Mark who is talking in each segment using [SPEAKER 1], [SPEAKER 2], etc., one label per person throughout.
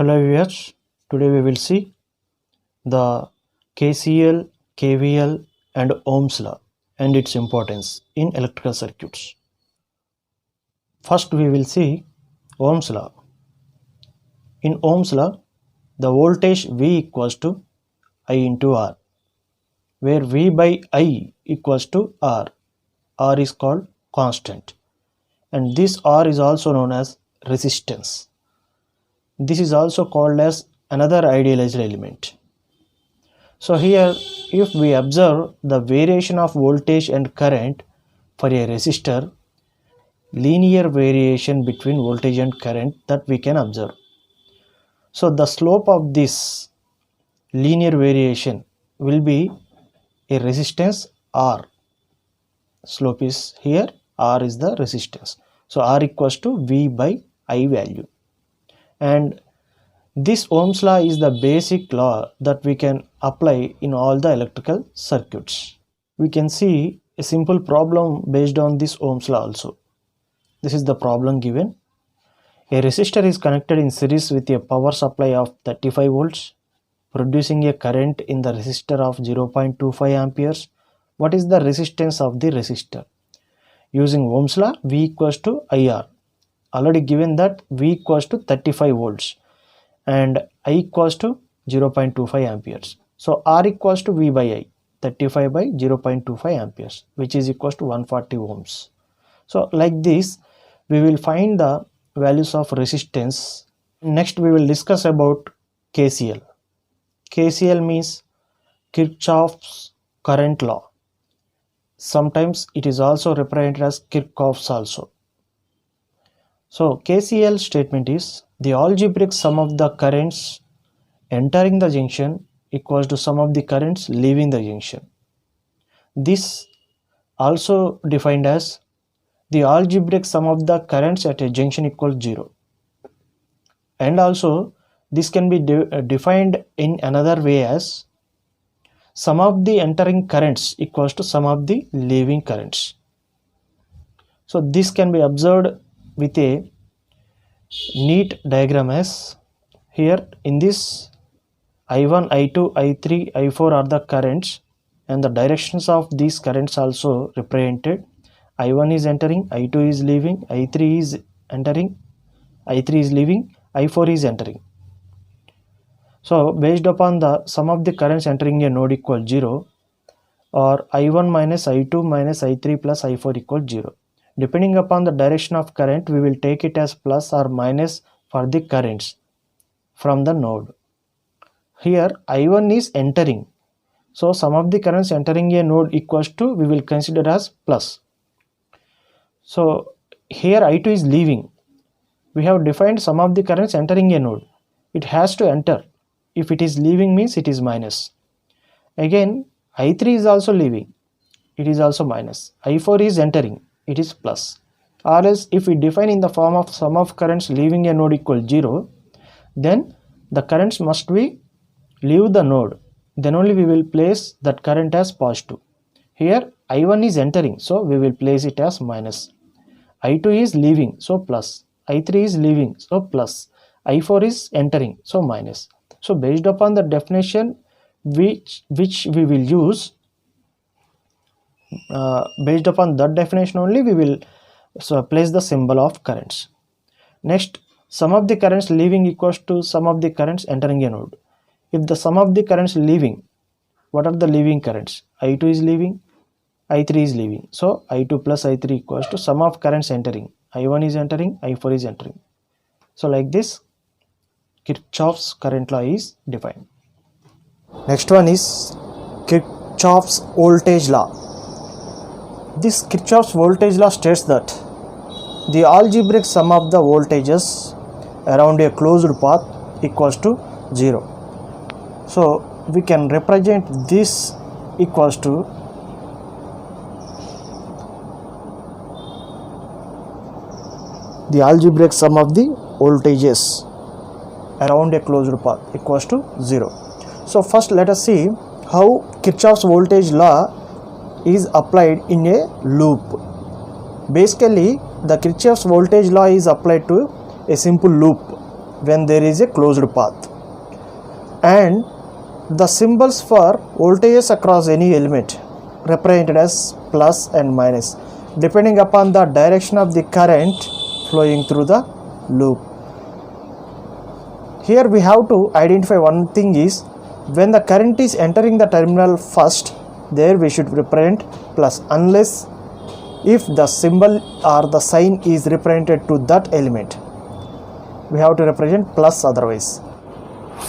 [SPEAKER 1] Hello viewers, today we will see the KCL, KVL and Ohm's law and its importance in electrical circuits. First we will see Ohm's law. In Ohm's law, the voltage V equals to I into R, where V by I equals to R. R is called constant, and this R is also known as resistance. This is also called as another idealized element. So here, if we observe the variation of voltage and current for a resistor, linear variation between voltage and current that we can observe. So the slope of this linear variation will be a resistance R. Slope is here, R is the resistance. So R equals to V by I value. And this Ohm's law is the basic law that we can apply in all the electrical circuits. We can see a simple problem based on this Ohm's law also. This is the problem given. A resistor is connected in series with a power supply of 35 volts, producing a current in the resistor of 0.25 amperes. What is the resistance of the resistor? Using Ohm's law, V equals to IR. Already given that V equals to 35 volts and I equals to 0.25 amperes. So R equals to V by I, 35 by 0.25 amperes, which is equals to 140 ohms. So like this, we will find the values of resistance. Next we will discuss about KCL. KCL means Kirchhoff's current law. Sometimes it is also represented as Kirchhoff's also. So KCL statement is the algebraic sum of the currents entering the junction equals to sum of the currents leaving the junction. This also defined as the algebraic sum of the currents at a junction equals 0. And also this can be defined in another way as sum of the entering currents equals to sum of the leaving currents. So this can be observed with a neat diagram as here in this I1, I2, I3, I4 are the currents and the directions of these currents also represented. I1 is entering, I2 is leaving, I3 is entering, I3 is leaving, I4 is entering. So based upon the sum of the currents entering a node equals 0 or I1 minus I2 minus I3 plus I4 equals 0. Depending upon the direction of current, we will take it as plus or minus for the currents from the node. Here I1 is entering. So sum of the currents entering a node equals to, we will consider as plus. So here I2 is leaving. We have defined sum of the currents entering a node. It has to enter. If it is leaving means it is minus. Again I3 is also leaving. It is also minus. I4 is entering. It is plus. Or else if we define in the form of sum of currents leaving a node equals 0, then the currents must be leave the node. Then only we will place that current as positive. Here I1 is entering, so we will place it as minus. I2 is leaving, so plus. I3 is leaving, so plus. I4 is entering, so minus. So based upon the definition which we will use, based upon that definition only we will place the symbol of currents. Next, sum of the currents leaving equals to sum of the currents entering a node. If the sum of the currents leaving, what are the leaving currents? I2 is leaving, I3 is leaving. So I2 plus I3 equals to sum of currents entering. I1 is entering, I4 is entering. So like this, Kirchhoff's current law is defined. Next one is Kirchhoff's voltage law. This Kirchhoff's voltage law states that the algebraic sum of the voltages around a closed path equals to 0. So we can represent this equals to the algebraic sum of the voltages around a closed path equals to 0. So first let us see how Kirchhoff's voltage law is applied in a loop. Basically, the Kirchhoff's voltage law is applied to a simple loop. when there is a closed path, and the symbols for voltages across any element represented as plus and minus depending upon the direction of the current flowing through the loop. Here we have to identify one thing is when the current is entering the terminal first, there we should represent plus, unless if the symbol or the sign is represented to that element, we have to represent plus otherwise.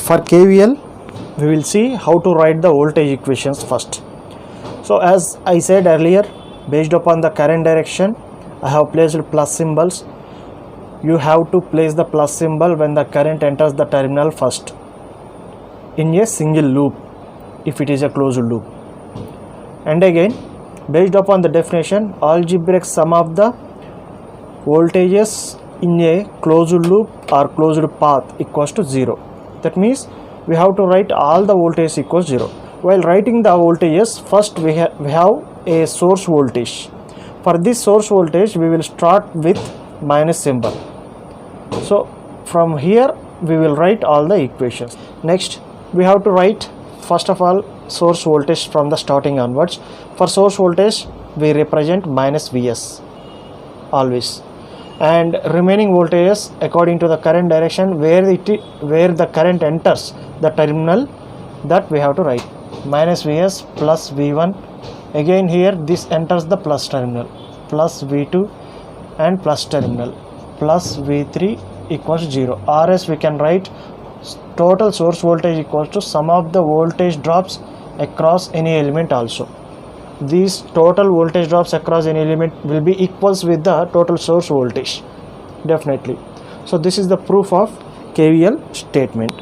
[SPEAKER 1] For KVL, we will see how to write the voltage equations first. So as I said earlier, based upon the current direction, I have placed plus symbols. You have to place the plus symbol when the current enters the terminal first in a single loop if it is a closed loop. And again, based upon the definition, algebraic sum of the voltages in a closed loop or closed path equals to 0. That means we have to write all the voltages equals 0. While writing the voltages, first we have a source voltage. For this source voltage, we will start with minus symbol. So from here we will write all the equations. Next, we have to write first of all source voltage from the starting onwards. For source voltage, we represent minus Vs always, and remaining voltages according to the current direction where the current enters the terminal, that we have to write minus Vs plus V1. Again here this enters the plus terminal, plus V2 and plus terminal, plus V3 equals 0. Or else we can write total source voltage equals to sum of the voltage drops across any element also. These total voltage drops across any element will be equals with the total source voltage, definitely. So this is the proof of KVL statement.